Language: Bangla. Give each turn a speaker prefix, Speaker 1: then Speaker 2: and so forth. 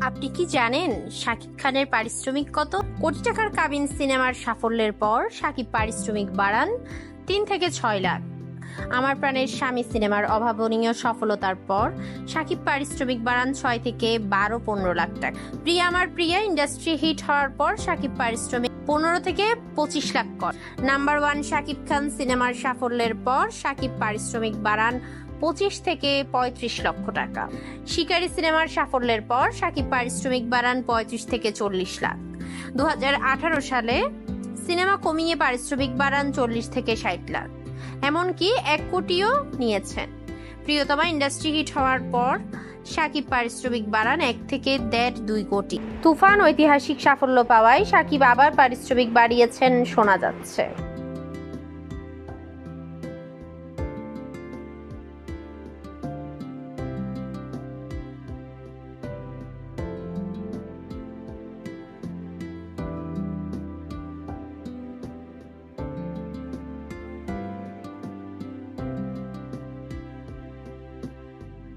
Speaker 1: আপনি কি জানেন শাকিব খানের পারিশ্রমিক কত? কোটি টাকার কাবিন সিনেমার সাফল্যের পর শাকিব পারিশ্রমিক বাড়ান 3 থেকে 6 লাখ। আমার প্রাণের স্বামী সিনেমার অভাবনীয় সফলতার পর শাকিব পারিশ্রমিক বাড়ান 6 থেকে 12-15 লাখ টাকা। প্রিয়া আমার প্রিয়া ইন্ডাস্ট্রি হিট হওয়ার পর শাকিব পারিশ্রমিক 15 থেকে 25 লাখ কর। নাম্বার 1 শাকিব খান সিনেমার সাফল্যের পর শাকিব পারিশ্রমিক বাড়ান 25 থেকে 35 লক্ষ টাকা। শিকারী সিনেমার সাফল্যের পর শাকিব পারিশ্রমিক বাড়ান 35 থেকে 40 লাখ। 2018 সালে সিনেমা কমিয়ে পারিশ্রমিক বাড়ান 40 থেকে 60 লাখ, এমনকি 1 কোটিও নিয়েছেন। প্রিয়তমা ইন্ডাস্ট্রি হিট হওয়ার পর শাকিব পারিশ্রমিক বাড়ান 1 থেকে 1.5-2 কোটি। তুফান ঐতিহাসিক সাফল্য পাওয়ায় শাকিব আবার পারিশ্রমিক বাড়িয়েছেন শোনা যাচ্ছে।